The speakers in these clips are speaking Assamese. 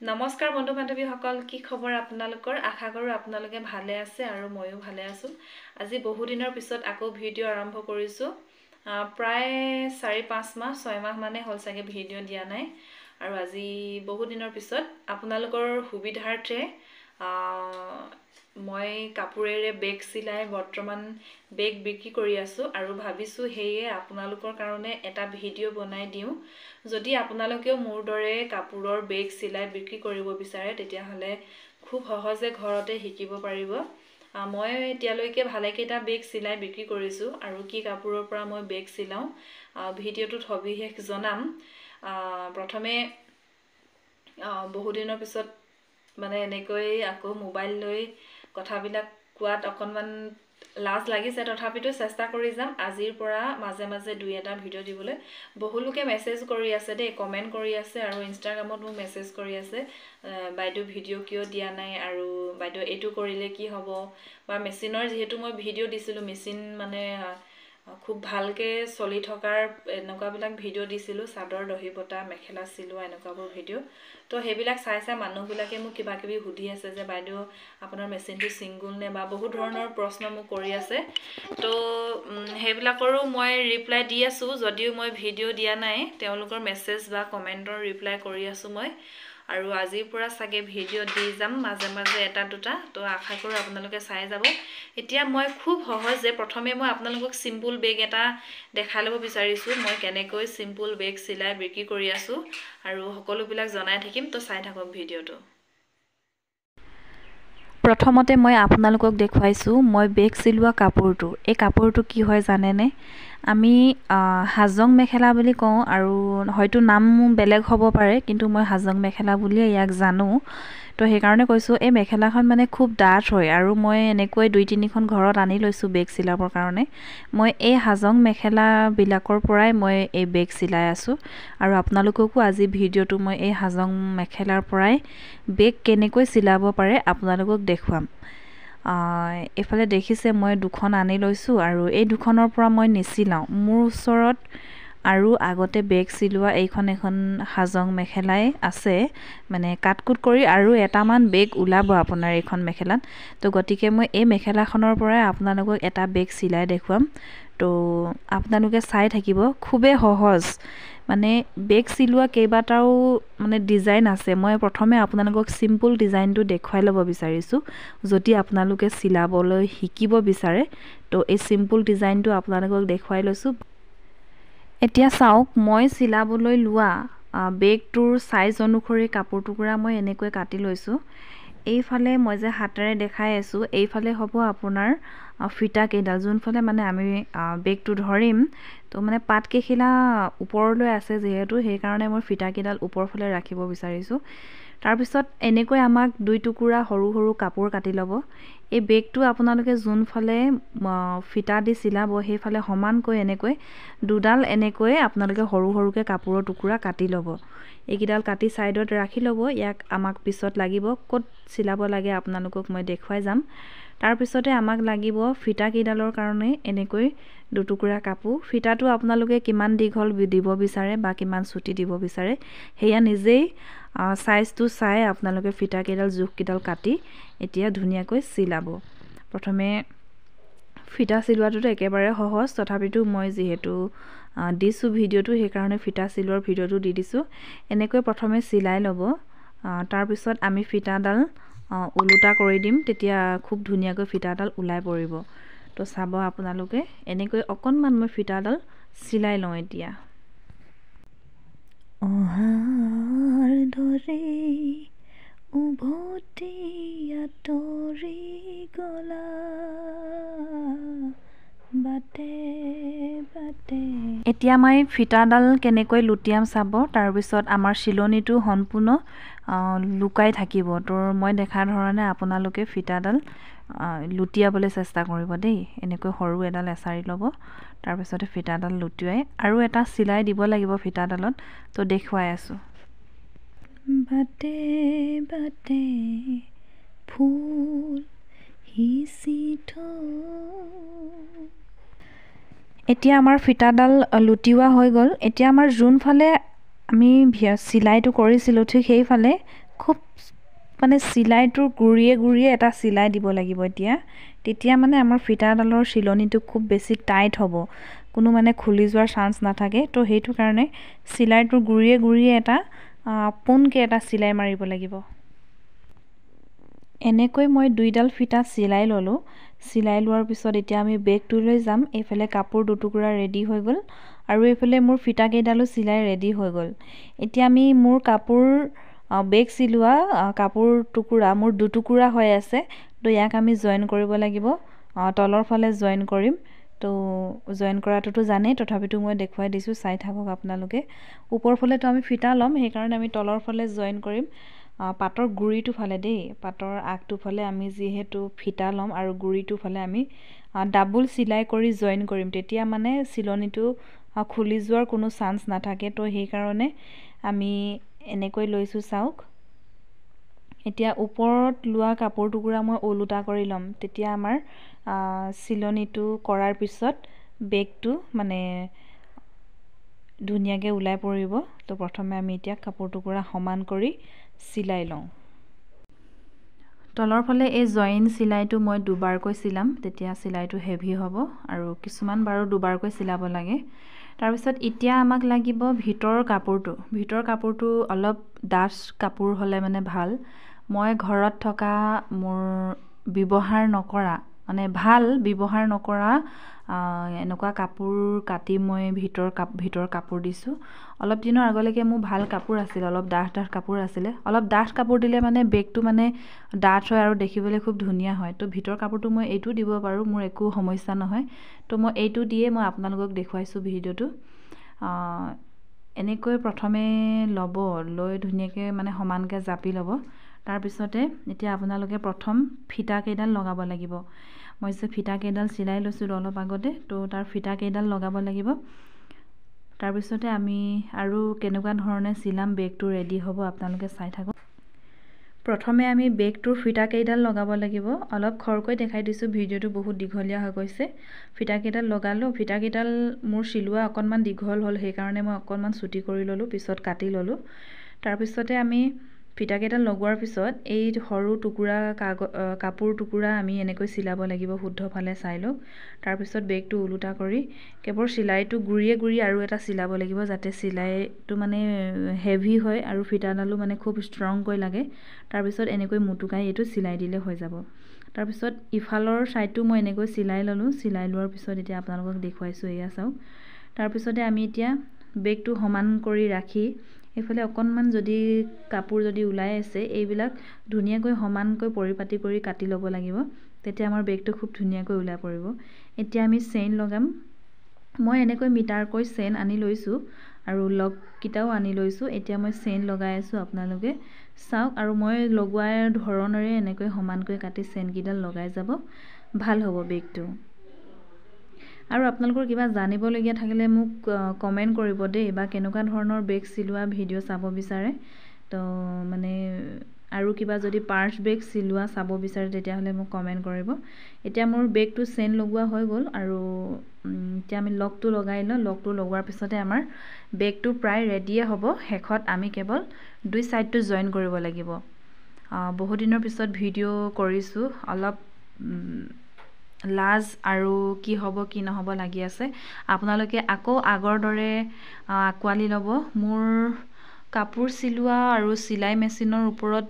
নমস্কাৰ বন্ধু বান্ধৱীসকল, কি খবৰ আপোনালোকৰ? আশা কৰোঁ আপোনালোকে ভালে আছে আৰু ময়ো ভালে আছোঁ। আজি বহু দিনৰ পিছত আকৌ ভিডিঅ' আৰম্ভ কৰিছোঁ। প্ৰায় 4-5 মাহ 6 মাহ মানে হ'ল চাগে ভিডিঅ' দিয়া নাই। আৰু আজি বহু দিনৰ পিছত আপোনালোকৰ সুবিধাৰ্থে মই কাপোৰেৰে বেগ চিলাই বৰ্তমান বেগ বিক্ৰী কৰি আছোঁ আৰু ভাবিছোঁ সেয়ে আপোনালোকৰ কাৰণে এটা ভিডিঅ' বনাই দিওঁ। যদি আপোনালোকেও মোৰ দৰে কাপোৰৰ বেগ চিলাই বিক্ৰী কৰিব বিচাৰে তেতিয়াহ'লে খুব সহজে ঘৰতে শিকিব পাৰিব। মই এতিয়ালৈকে ভালেকেইটা বেগ চিলাই বিক্ৰী কৰিছোঁ আৰু কি কাপোৰৰ পৰা মই বেগ চিলাওঁ ভিডিঅ'টোত সবিশেষ জনাম। প্ৰথমে বহু দিনৰ পিছত মানে এনেকৈ আকৌ মোবাইল লৈ কথাবিলাক কোৱাত অকণমান লাজ লাগিছে, তথাপিতো চেষ্টা কৰি যাম আজিৰ পৰা মাজে মাজে 2-এটা ভিডিঅ' দিবলৈ। বহুলোকে মেছেজ কৰি আছে দেই, কমেণ্ট কৰি আছে আৰু ইনষ্টাগ্ৰামত মোক মেছেজ কৰি আছে, বাইদেউ ভিডিঅ' কিয় দিয়া নাই আৰু বাইদেউ এইটো কৰিলে কি হ'ব, বা মেচিনৰ যিহেতু মই ভিডিঅ' দিছিলোঁ, মেচিন মানে খুব ভালকৈ চলি থকাৰ এনেকুৱাবিলাক ভিডিঅ' দিছিলোঁ, চাদৰ দহি বটা মেখেলা চিলোৱা এনেকুৱাবোৰ ভিডিঅ'। তো সেইবিলাক চাই মানুহবিলাকে মোক কিবা কিবি সুধি আছে যে বাইদেউ আপোনাৰ মেচিনটো ছিংগুল নে, বা বহুত ধৰণৰ প্ৰশ্ন মোক কৰি আছে। তো সেইবিলাকৰো মই ৰিপ্লাই দি আছোঁ, যদিও মই ভিডিঅ' দিয়া নাই তেওঁলোকৰ মেছেজ বা কমেণ্টৰ ৰিপ্লাই কৰি আছোঁ মই। আৰু আজিৰ পৰা চাগে ভিডিঅ' দি যাম মাজে মাজে 1-2টা। তো আশা কৰোঁ আপোনালোকে চাই যাব। এতিয়া মই খুব সহজে প্ৰথমে মই আপোনালোকক চিম্পুল বেগ এটা দেখাই ল'ব বিচাৰিছোঁ, মই কেনেকৈ চিম্পুল বেগ চিলাই বিক্ৰী কৰি আছোঁ আৰু সকলোবিলাক জনাই থাকিম। তো চাই থাকক ভিডিঅ'টো। প্ৰথমতে মই আপোনালোকক দেখুৱাইছোঁ মই বেগ চিলোৱা কাপোৰটো। এই কাপোৰটো কি হয় জানেনে? আমি হাজং মেখেলা বুলি কওঁ আৰু হয়তো নাম বেলেগ হ'ব পাৰে, কিন্তু মই হাজং মেখেলা বুলিয়ে ইয়াক জানো। তো সেইকাৰণে কৈছোঁ এই মেখেলাখন মানে খুব ডাঠ হয় আৰু মই এনেকৈ 2-3খন ঘৰত আনি লৈছোঁ বেগ চিলাবৰ কাৰণে। মই এই হাজং মেখেলাবিলাকৰ পৰাই মই এই বেগ চিলাই আছোঁ আৰু আপোনালোককো আজি ভিডিঅ'টো মই এই হাজং মেখেলাৰ পৰাই বেগ কেনেকৈ চিলাব পাৰে আপোনালোকক দেখুৱাম। এইফালে দেখিছে মই 2খন আনি লৈছোঁ আৰু এই 2খনৰ পৰা মই নিচিলাওঁ। মোৰ ওচৰত আৰু আগতে বেগ চিলোৱা এখন হাজং মেখেলাই আছে, মানে কাটকুট কৰি আৰু এটামান বেগ ওলাব আপোনাৰ এইখন মেখেলাত। তো গতিকে মই এই মেখেলাখনৰ পৰাই আপোনালোকক এটা বেগ চিলাই দেখুৱাম। তো আপোনালোকে চাই থাকিব, খুবেই সহজ। মানে বেগ চিলোৱা কেইবাটাও মানে ডিজাইন আছে। মই প্ৰথমে আপোনালোকক চিম্পুল ডিজাইনটো দেখুৱাই ল'ব বিচাৰিছোঁ। যদি আপোনালোকে চিলাবলৈ শিকিব বিচাৰে তো এই চিম্পুল ডিজাইনটো আপোনালোকক দেখুৱাই লৈছোঁ। এতিয়া চাওক, মই চিলাবলৈ লোৱা বেগটোৰ ছাইজ অনুসৰি কাপোৰ টুকুৰা মই এনেকৈ কাটি লৈছোঁ। এইফালে মই যে হাতেৰে দেখাই আছোঁ, এইফালে হ'ব আপোনাৰ ফিটা কেইডাল, যোনফালে মানে আমি বেগটো ধৰিম। তো মানে পাতকেইখিলা ওপৰলৈ আছে যিহেতু, সেইকাৰণে মই ফিটাকেইডাল ওপৰফালে ৰাখিব বিচাৰিছোঁ। তাৰপিছত এনেকৈ আমাক 2 টুকুৰা সৰু সৰু কাপোৰ কাটি ল'ব। এই বেগটো আপোনালোকে যোনফালে ফিটা দি চিলাব সেইফালে সমানকৈ এনেকৈ 2ডাল এনেকৈ আপোনালোকে সৰু সৰুকৈ কাপোৰৰ টুকুৰা কাটি ল'ব। এইকেইডাল কাটি ছাইডত ৰাখি ল'ব। ইয়াক আমাক পিছত লাগিব, ক'ত চিলাব লাগে আপোনালোকক মই দেখুৱাই যাম। তাৰপিছতে আমাক লাগিব ফিটাকেইডালৰ কাৰণে এনেকৈ 2 টুকুৰা কাপোৰ। ফিটাটো আপোনালোকে কিমান দীঘল দিব বিচাৰে বা কিমান চুটি দিব বিচাৰে সেয়া নিজেই ছাইজটো চাই আপোনালোকে ফিটাকেইডাল জোখকেইডাল কাটি এতিয়া ধুনীয়াকৈ চিলাব। প্ৰথমে ফিটা চিলোৱাটোতো একেবাৰে সহজ, তথাপিতো মই যিহেতু দিছোঁ ভিডিঅ'টো সেইকাৰণে ফিটা চিলোৱাৰ ভিডিঅ'টো দি দিছোঁ। এনেকৈ প্ৰথমে চিলাই ল'ব। তাৰপিছত আমি ফিটাডাল ওলোটা কৰি দিম, তেতিয়া খুব ধুনীয়াকৈ ফিটাডাল ওলাই পৰিব। তো চাব আপোনালোকে, এনেকৈ অকণমান মই ফিটাডাল চিলাই লওঁ। এতিয়া অহাৰ দৰে উভতি আঁতৰি গলা বাটে বাটে। এতিয়া মই ফিটাডাল কেনেকৈ লুটিয়াম চাব। তাৰপিছত আমাৰ চিলনিটো সম্পূৰ্ণ লুকাই থাকিব। তো মই দেখা ধৰণে আপোনালোকে ফিটাডাল লুটিয়াবলৈ চেষ্টা কৰিব দেই। এনেকৈ সৰু এডাল এচাৰি ল'ব, তাৰপিছতে ফিটাডাল লুটিয়াই আৰু এটা চিলাই দিব লাগিব ফিটাডালত। তো দেখুৱাই আছোঁ। বাটে বাটে ফুল সিঁচি থৈ। এতিয়া আমাৰ ফিটাডাল লুটিওৱা হৈ গ'ল। এতিয়া আমাৰ যোনফালে আমি চিলাইটো কৰিছিলোঁ ঠিক সেইফালে খুব মানে চিলাইটোৰ গুৰিয়ে গুৰিয়ে এটা চিলাই দিব লাগিব তেতিয়া মানে আমাৰ ফিটাডালৰ চিলনিটো খুব বেছি টাইট হ'ব, কোনো মানে খুলি যোৱাৰ চান্স নাথাকে। তো সেইটো কাৰণে চিলাইটোৰ গুৰিয়ে গুৰিয়ে এটা পোনকৈ এটা চিলাই মাৰিব লাগিব। এনেকৈ মই 2ডাল ফিটা চিলাই ল'লোঁ। চিলাই লোৱাৰ পিছত এতিয়া আমি বেগটোলৈ যাম। এইফালে কাপোৰ দুটুকুৰা ৰেডি হৈ গ'ল আৰু এইফালে মোৰ ফিটাকেইডালো চিলাই ৰেডি হৈ গ'ল। এতিয়া আমি মোৰ কাপোৰ বেগ চিলোৱা কাপোৰ টুকুৰা মোৰ দুটুকুৰা হৈ আছে, তো ইয়াক আমি জইন কৰিব লাগিব। তলৰ ফালে জইন কৰিম। তো জইন কৰাটোতো জানেই, তথাপিতো মই দেখুৱাই দিছোঁ, চাই থাকক আপোনালোকে। ওপৰ ফালেতো আমি ফিটা ল'ম, সেইকাৰণে আমি তলৰ ফালে জইন কৰিম। পাটৰ গুৰিটো ফালে দেই, পাটৰ আগটো ফালে আমি যিহেতু ফিটা ল'ম আৰু গুৰিটো ফালে আমি ডাবুল চিলাই কৰি জইন কৰিম, তেতিয়া মানে চিলনিটো খুলি যোৱাৰ কোনো চান্স নাথাকে। তো সেইকাৰণে আমি এনেকৈ লৈছোঁ, চাওক। এতিয়া ওপৰত লোৱা কাপোৰ টুকুৰা মই ওলোটা কৰি ল'ম, তেতিয়া আমাৰ চিলনিটো কৰাৰ পিছত বেগটো মানে ধুনীয়াকৈ ওলাই পৰিব। তো প্ৰথমে আমি এতিয়া কাপোৰ টুকুৰা সমান কৰি চিলাই লওঁ। তলৰ ফালে এই জইন চিলাইটো মই দুবাৰকৈ চিলাম, তেতিয়া চিলাইটো হেভি হ'ব আৰু কিছুমান বাৰু দুবাৰকৈ চিলাব লাগে। তাৰপিছত এতিয়া আমাক লাগিব ভিতৰৰ কাপোৰটো অলপ ডাঠ কাপোৰ হ'লে মানে ভাল। মই ঘৰত থকা মোৰ ব্যৱহাৰ নকৰা মানে ভাল ব্যৱহাৰ নকৰা এনেকুৱা কাপোৰ কাটি মই ভিতৰৰ কাপোৰ দিছোঁ। অলপ দিনৰ আগলৈকে মোৰ ভাল কাপোৰ আছিল, অলপ ডাঠ কাপোৰ আছিলে। অলপ ডাঠ কাপোৰ দিলে মানে বেগটো মানে ডাঠ হয় আৰু দেখিবলৈ খুব ধুনীয়া হয়। তো ভিতৰৰ কাপোৰটো মই এইটো দিব পাৰোঁ, মোৰ একো সমস্যা নহয়। তো মই এইটো দিয়ে মই আপোনালোকক দেখুৱাইছোঁ ভিডিঅ'টো। এনেকৈ প্ৰথমে ল'ব, লৈ ধুনীয়াকৈ মানে সমানকৈ জাপি ল'ব। তাৰপিছতে এতিয়া আপোনালোকে প্ৰথম ফিটাকেইডাল লগাব লাগিব। মই যে ফিটাকেইডাল চিলাই লৈছিলোঁ অলপ আগতে, তো তাৰ ফিটাকেইডাল লগাব লাগিব। তাৰপিছতে আমি আৰু কেনেকুৱা ধৰণে চিলাম বেগটো ৰেডি হ'ব, আপোনালোকে চাই থাকক। প্ৰথমে আমি বেগটোৰ ফিটাকেইডাল লগাব লাগিব। অলপ খৰকৈ দেখাই দিছোঁ, ভিডিঅ'টো বহুত দীঘলীয়া হৈ গৈছে। ফিটাকেইডাল লগালোঁ। ফিটাকেইডাল মোৰ চিলোৱা অকণমান দীঘল হ'ল, সেইকাৰণে মই অকণমান চুটি কৰি ল'লোঁ, পিছত কাটি ল'লোঁ। তাৰপিছতে আমি ফিটাকেইডাল লগোৱাৰ পিছত এই সৰু টুকুৰা কাপোৰ টুকুৰা আমি এনেকৈ চিলাব লাগিব, শুদ্ধ ফালে চাই লওক। তাৰপিছত বেগটো ওলোটা কৰি কেৱল চিলাইটো গুৰিয়ে গুৰিয়ে আৰু এটা চিলাব লাগিব, যাতে চিলাইটো মানে হেভি হয় আৰু ফিটাডালো মানে খুব ষ্ট্ৰংকৈ লাগে। তাৰপিছত এনেকৈ মুটুকাই এইটো চিলাই দিলে হৈ যাব। তাৰপিছত ইফালৰ ছাইডটো মই এনেকৈ চিলাই ল'লোঁ। চিলাই লোৱাৰ পিছত এতিয়া আপোনালোকক দেখুৱাইছোঁ, এয়া চাওক। তাৰপিছতে আমি এতিয়া বেগটো সমান কৰি ৰাখি এইফালে অকণমান যদি কাপোৰ যদি ওলাই আছে, এইবিলাক ধুনীয়াকৈ সমানকৈ পৰিপাটি কৰি কাটি ল'ব লাগিব, তেতিয়া আমাৰ বেগটো খুব ধুনীয়াকৈ ওলাই পৰিব। এতিয়া আমি চেইন লগাম। মই এনেকৈ মিটাৰকৈ চেইন আনি লৈছোঁ আৰু লগকেইটাও আনি লৈছোঁ। এতিয়া মই চেইন লগাই আছোঁ, আপোনালোকে চাওক। আৰু মই লগোৱাৰ ধৰণেৰে এনেকৈ সমানকৈ কাটি চেইনকেইডাল লগাই যাব, ভাল হ'ব বেগটো। আৰু আপোনালোকৰ কিবা জানিবলগীয়া থাকিলে মোক কমেণ্ট কৰিব দেই, বা কেনেকুৱা ধৰণৰ বেগ চিলোৱা ভিডিঅ' চাব বিচাৰে। তো মানে আৰু কিবা যদি পাৰ্চ বেগ চিলোৱা চাব বিচাৰে, তেতিয়াহ'লে মোক কমেণ্ট কৰিব। এতিয়া মোৰ বেগটো চেইন লগোৱা হৈ গ'ল আৰু এতিয়া আমি লকটো লগাই লওঁ। লকটো লগোৱাৰ পিছতে আমাৰ বেগটো প্ৰায় ৰেডিয়ে হ'ব। শেষত আমি কেৱল দুই ছাইডটো জইন কৰিব লাগিব। বহুত দিনৰ পিছত ভিডিঅ' কৰিছোঁ, অলপ লাজ আৰু কি হ'ব কি নহ'ব লাগি আছে। আপোনালোকে আকৌ আগৰ দৰে আঁকোৱালি ল'ব। মোৰ কাপোৰ চিলোৱা আৰু চিলাই মেচিনৰ ওপৰত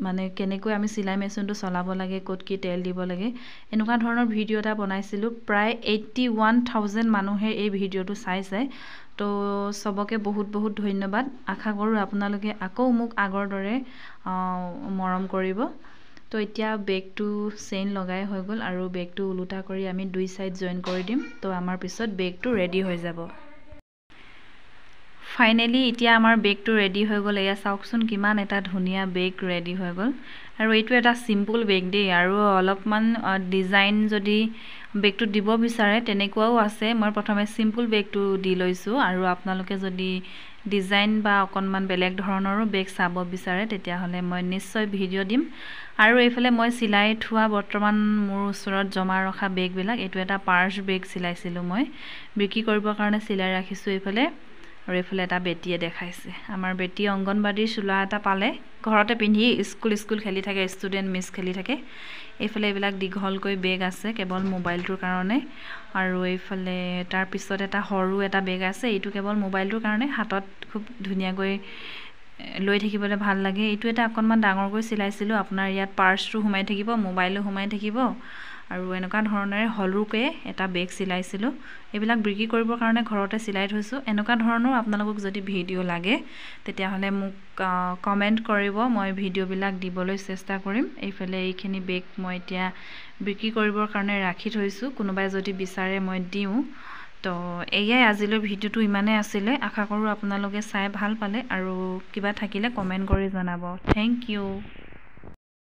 মানে কেনেকৈ আমি চিলাই মেচিনটো চলাব লাগে, ক'ত কি তেল দিব লাগে, এনেকুৱা ধৰণৰ ভিডিঅ' এটা বনাইছিলোঁ। প্ৰায় 81,000 মানুহে এই ভিডিঅ'টো চাইছে। তো চবকে বহুত বহুত ধন্যবাদ। আশা কৰোঁ আপোনালোকে আকৌ মোক আগৰ দৰে মৰম কৰিব। তো এতিয়া বেগটো চেইন লগাই হৈ গ'ল আৰু বেগটো ওলোটা কৰি আমি দুই ছাইড জইন কৰি দিম। তো আমাৰ পিছত বেগটো ৰেডি হৈ যাব। ফাইনেলি এতিয়া আমাৰ বেগটো ৰেডি হৈ গ'ল। এয়া চাওকচোন, কিমান এটা ধুনীয়া বেগ ৰেডি হৈ গ'ল। আৰু এইটো এটা চিম্পুল বেগ দেই, আৰু অলপমান ডিজাইন যদি বেগটোত দিব বিচাৰে তেনেকুৱাও আছে। মই প্ৰথমে চিম্পুল বেগটো দি লৈছোঁ, আৰু আপোনালোকে যদি ডিজাইন বা অকণমান বেলেগ ধৰণৰো বেগ চাব বিচাৰে, তেতিয়াহ'লে মই নিশ্চয় ভিডিঅ' দিম। আৰু এইফালে মই চিলাই থোৱা বৰ্তমান মোৰ ওচৰত জমা ৰখা বেগবিলাক, এইটো এটা পাৰ্চ বেগ চিলাইছিলোঁ মই, বিক্ৰী কৰিবৰ কাৰণে চিলাই ৰাখিছোঁ। এইফালে আৰু এইফালে এটা বেটীয়ে দেখাইছে আমাৰ বেটী অংগনবাড়ীৰ চোলা এটা পালে ঘৰতে পিন্ধি স্কুল খেলি থাকে ষ্টুডেণ্ট মিছ খেলি থাকে এইফালে এইবিলাক দীঘলকৈ বেগ আছে কেৱল মোবাইলটোৰ কাৰণে আৰু এইফালে তাৰ পিছত এটা সৰু এটা বেগ আছে এইটো কেৱল মোবাইলটোৰ কাৰণে হাতত খুব ধুনীয়াকৈ লৈ থাকিবলৈ ভাল লাগে এইটো এটা অকণমান ডাঙৰকৈ চিলাইছিলোঁ আপোনাৰ ইয়াত পাৰ্চটো সোমাই থাকিব মোবাইলো সোমাই থাকিব আৰু এনেকুৱা ধৰণেৰে সৰুকৈ এটা বেগ চিলাইছিলোঁ এইবিলাক বিক্ৰী কৰিবৰ কাৰণে ঘৰতে চিলাই থৈছোঁ এনেকুৱা ধৰণৰ আপোনালোকক যদি ভিডিঅ' লাগে তেতিয়াহ'লে মোক কমেণ্ট কৰিব মই ভিডিঅ'বিলাক দিবলৈ চেষ্টা কৰিম এইফালে এইখিনি বেগ মই এতিয়া বিক্ৰী কৰিবৰ কাৰণে ৰাখি থৈছোঁ কোনোবাই যদি বিচাৰে মই দিওঁ তো এয়াই আজিলৈ ভিডিঅ'টো ইমানেই আছিলে আশা কৰোঁ আপোনালোকে চাই ভাল পালে আৰু কিবা থাকিলে কমেণ্ট কৰি জনাব থেংক ইউ